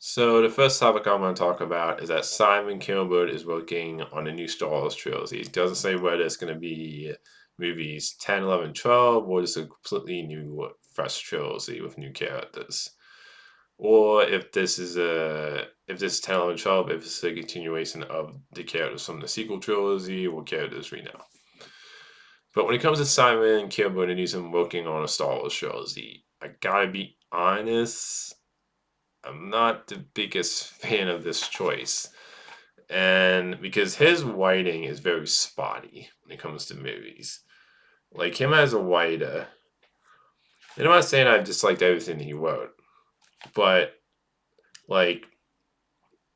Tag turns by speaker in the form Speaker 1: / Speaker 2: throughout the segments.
Speaker 1: So the first topic I'm going to talk about is that Simon Kinberg is working on a new Star Wars trilogy. He doesn't say whether it's going to be movies 10, 11, 12, or just a completely new, fresh trilogy with new characters. Or if this is 10, 11, 12, if it's a continuation of the characters from the sequel trilogy or characters we know. But when it comes to Simon Kinberg and he's working on a Star Wars trilogy, I gotta be honest, I'm not the biggest fan of this choice. And because his writing is very spotty when it comes to movies. Like him as a writer, and I'm not saying I've disliked everything he wrote, but like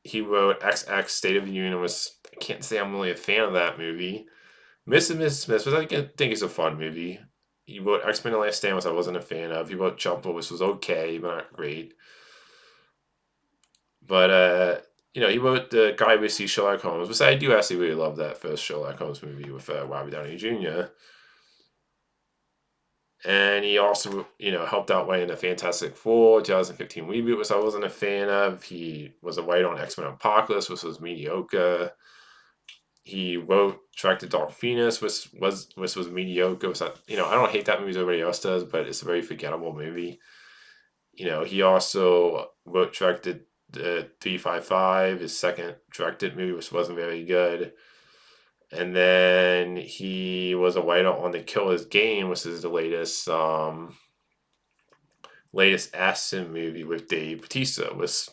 Speaker 1: he wrote XX State of the Union was I can't say I'm really a fan of that movie. Miss and Mrs. Smith, which I think is a fun movie. He wrote X Men: The Last Stand, which I wasn't a fan of. He wrote Jumper, which was okay, but not great. But he wrote the Guy Ritchie Sherlock Holmes, which I do actually really love that first Sherlock Holmes movie with Robert Downey Jr. And he also, helped out writing the Fantastic Four 2015 reboot, which I wasn't a fan of. He was a writer on X Men Apocalypse, which was mediocre. He wrote, directed Dark Phoenix, which was mediocre. I don't hate that movie as everybody else does, but it's a very forgettable movie. He also wrote, directed the 355, his second directed movie, which wasn't very good. And then he was a writer on The Killer's Game, which is the latest action movie with Dave Bautista. Was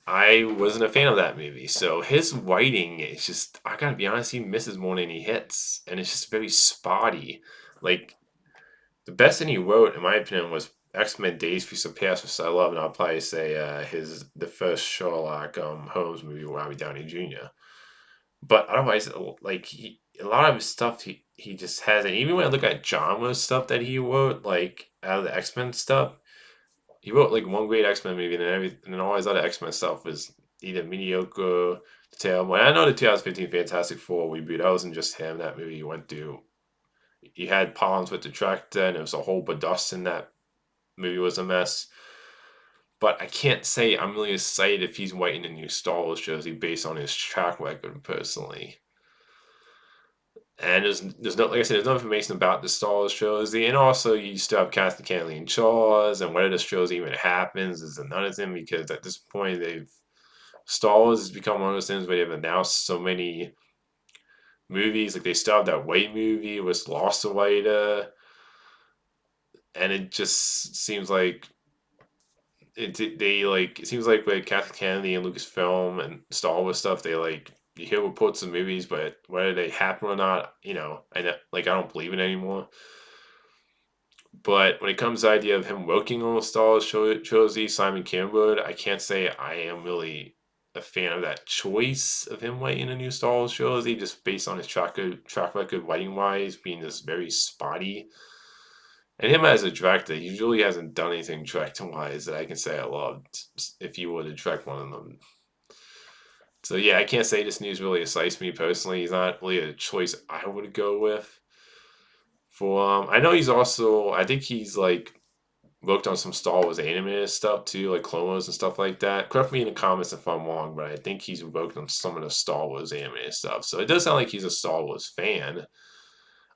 Speaker 1: I wasn't a fan of that movie. So his writing is just I gotta be honest, he misses more than he hits. And it's just very spotty. Like the best thing he wrote, in my opinion, was X-Men Days of Future Past, which I love, and I'll probably say the first Sherlock Holmes movie with Robert Downey Jr. But otherwise, a lot of his stuff he just has, and even when I look at genre stuff that he wrote, like out of the X Men stuff, he wrote like one great X Men movie, and then all his other X Men stuff was either mediocre, terrible. And I know the 2015 Fantastic Four reboot, that wasn't just him. That movie went through. He had problems with the director, and it was a whole production. That movie was a mess. But I can't say I'm really excited if he's writing a new Star Wars jersey based on his track record personally. And there's no like I said, there's no information about the Star Wars trilogy, and also you still have Kathleen Kennedy and Charles, and whether this trilogy even happens is another thing because at this point they've Star Wars has become one of those things where they've announced so many movies, like they still have that Way movie with Lost Away, and it just seems like it seems like with Kathleen Kennedy and Lucasfilm and Star Wars stuff, they like you hear reports of movies, but whether they happen or not, I don't believe it anymore. But when it comes to the idea of him working on the Star Wars trilogy, Simon Kinberg, I can't say I am really a fan of that choice of him writing a new Star Wars trilogy, just based on his track record writing wise being just very spotty. And him as a director, he really hasn't done anything directing wise that I can say I loved if he were to direct one of them. So yeah, I can't say this news really excites me personally. He's not really a choice I would go with. I know he's also I think he's like worked on some Star Wars animated stuff too, like Clone Wars and stuff like that. Correct me in the comments if I'm wrong, but I think he's worked on some of the Star Wars animated stuff. So it does sound like he's a Star Wars fan.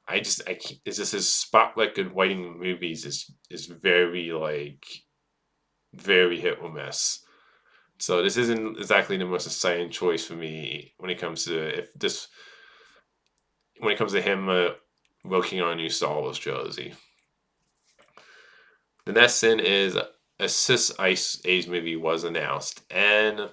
Speaker 1: It's just his spot record writing movies is very very hit or miss. So this isn't exactly the most exciting choice for me when it comes to him working on a new Star Wars trilogy. The next thing is a Cis Ice Age movie was announced, and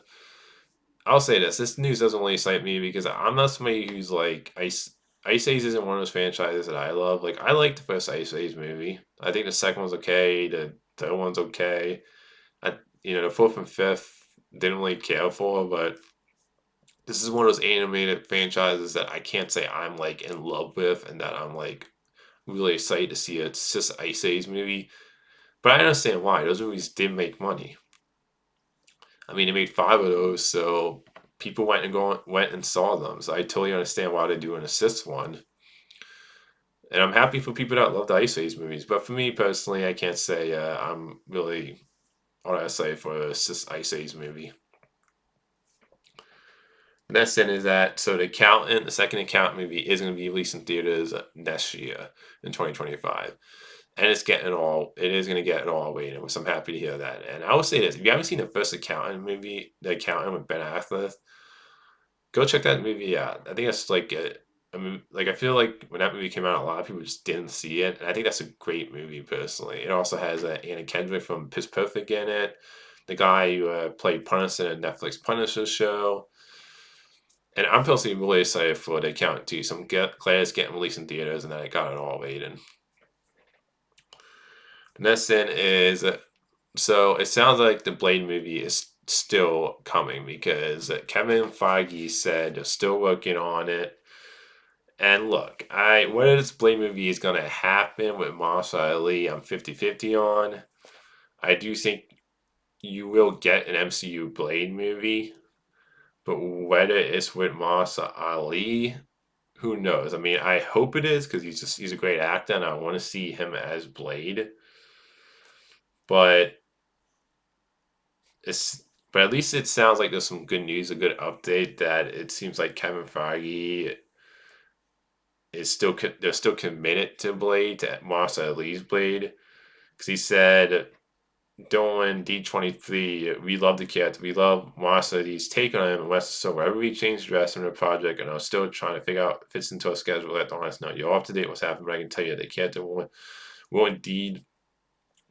Speaker 1: I'll say this news doesn't really excite me because I'm not somebody who's like Ice Age isn't one of those franchises that I love. Like I like the first Ice Age movie. I think the second one's okay. The third one's okay. The fourth and fifth didn't really care for, but this is one of those animated franchises that I can't say I'm like in love with and that I'm like really excited to see a Cis Ice Age movie. But I understand why. Those movies did make money. I mean, they made five of those, so people went and saw them. So I totally understand why they're doing a sixth one. And I'm happy for people that love the Ice Age movies. But for me personally, I can't say I'm really. all I say for this Ice Age movie. The next thing is that so the second Accountant movie is going to be released in theaters next year in 2025, and it is going to get it all rated, which I'm happy to hear that. And I will say this: if you haven't seen the first Accountant movie, The Accountant with Ben Affleck, go check that movie out. I think that's like I mean, like I feel like when that movie came out, a lot of people just didn't see it, and I think that's a great movie personally. It also has Anna Kendrick from Pitch Perfect in it, the guy who played Punisher in Netflix Punisher show, and I'm personally really excited for The Accountant too. So glad it's getting released in theaters and that I got it all rated. The next thing is so it sounds like the Blade movie is still coming because Kevin Feige said they're still working on it. And look, whether this Blade movie is going to happen with Mahershala Ali, I'm 50-50 on. I do think you will get an MCU Blade movie, but whether it's with Mahershala Ali, who knows? I mean, I hope it is because he's a great actor and I want to see him as Blade. But it's but at least it sounds like there's some good news, a good update that it seems like Kevin Feige they're still committed to Blade, to Mahershala Ali's Blade, because he said during D23, we love the character, we love Mahershala Ali's take on him, and so wherever we change the dress in the project, and I'm still trying to figure out if it fits into a schedule, let us know. You're up to date what's happening, but I can tell you the character will indeed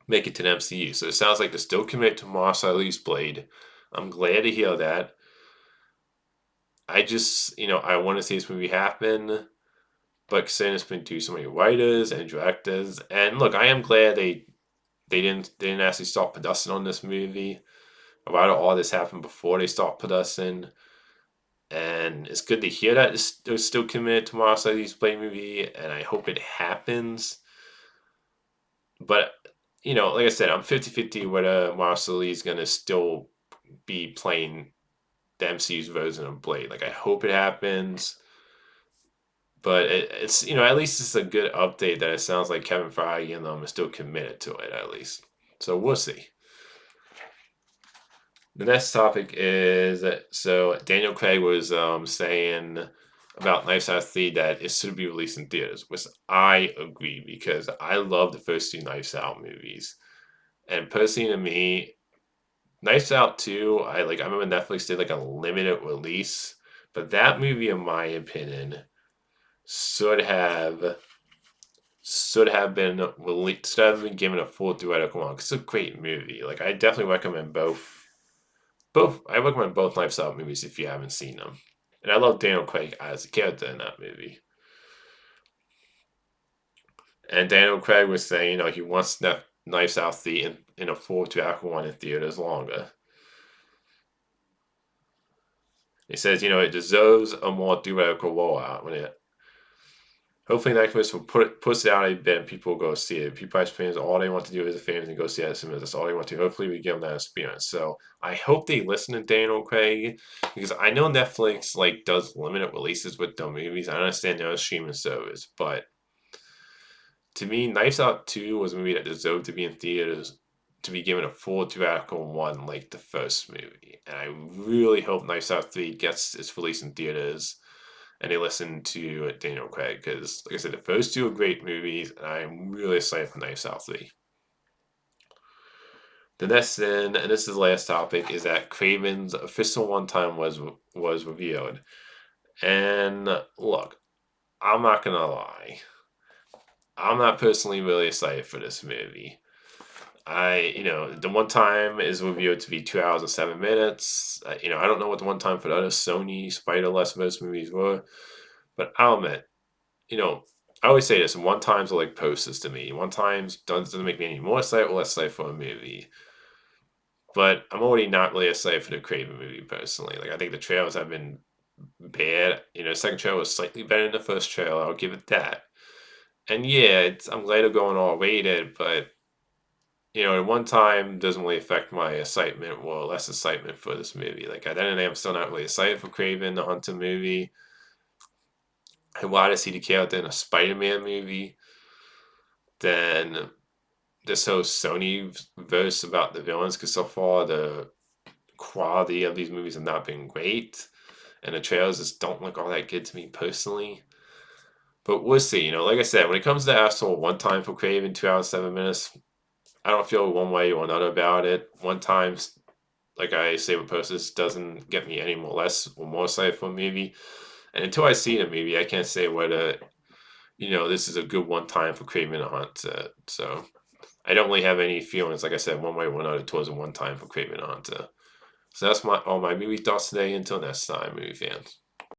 Speaker 1: make it to the MCU. So it sounds like they're still committed to Mahershala Ali's Blade. I'm glad to hear that. I just, I want to see this movie happen, but considering it's been to so many writers and directors, and look, I am glad they didn't actually start production on this movie. A lot of all this happened before they start production, and it's good to hear that they're still committed to Mahershala Ali's Blade movie, and I hope it happens. But like I said, I'm 50-50 whether Mahershala Ali is gonna still be playing the MCU's version of Blade. Like I hope it happens. But it's at least it's a good update that it sounds like Kevin Feige and them are still committed to it at least. So we'll see. The next topic is so Daniel Craig was saying about Knives Out 3 that it should be released in theaters, which I agree because I love the first two Knives Out movies. And personally to me, Knives Out 2, I remember Netflix did like a limited release, but that movie in my opinion should have given a full theoretical one. It's a great movie. Like I definitely recommend both. I recommend both Knives Out movies if you haven't seen them. And I love Daniel Craig as a character in that movie. And Daniel Craig was saying, he wants Knives Out 3 in a full theatrical one in theaters longer. He says, it deserves a more theoretical rollout when it. Hopefully, Netflix will push it out a bit and people will go see it. People as fans, all they want to do as a fans and go see it as cinemas. That's all they want to. Hopefully, we give them that experience. So I hope they listen to Daniel Craig because I know Netflix does limited releases with their movies. I understand they're a streaming service, but to me, Knives Out 2 was a movie that deserved to be in theaters, to be given a full theatrical one like the first movie. And I really hope Knives Out 3 gets its release in theaters and they listen to Daniel Craig because, like I said, the first two are great movies, and I'm really excited for Knives Out 3. The next thing, and this is the last topic, is that Kraven's official runtime was revealed. And look, I'm not gonna lie, I'm not personally really excited for this movie. The one time is revealed to be 2 hours and 7 minutes. I don't know what the one time for the other Sony Spider-Verse movies were, but I'll admit, I always say this: one times are like posters to me. One times doesn't make me any more excited or less excited for a movie. But I'm already not really excited for the Craven movie personally. Like I think the trailers have been bad. The second trailer was slightly better than the first trailer. I'll give it that. And yeah, I'm glad they're going all rated, but at one time doesn't really affect my excitement or less excitement for this movie. Like at the end of the day, I'm still not really excited for Craven the Hunter movie. I'd rather see the character in a Spider-Man movie than this whole Sony verse about the villains, because so far the quality of these movies have not been great, and the trailers just don't look all that good to me personally. But we'll see. Like I said, when it comes to actual one time for Craven, 2 hours 7 minutes, I don't feel one way or another about it. One time, like I say with posters, doesn't get me any more less or more excited for a movie. And until I see the movie, I can't say whether this is a good one time for Craven or Hunt. So I don't really have any feelings, like I said, one way or another towards a one time for Craven Hunter. So that's all my movie thoughts today. Until next time, movie fans.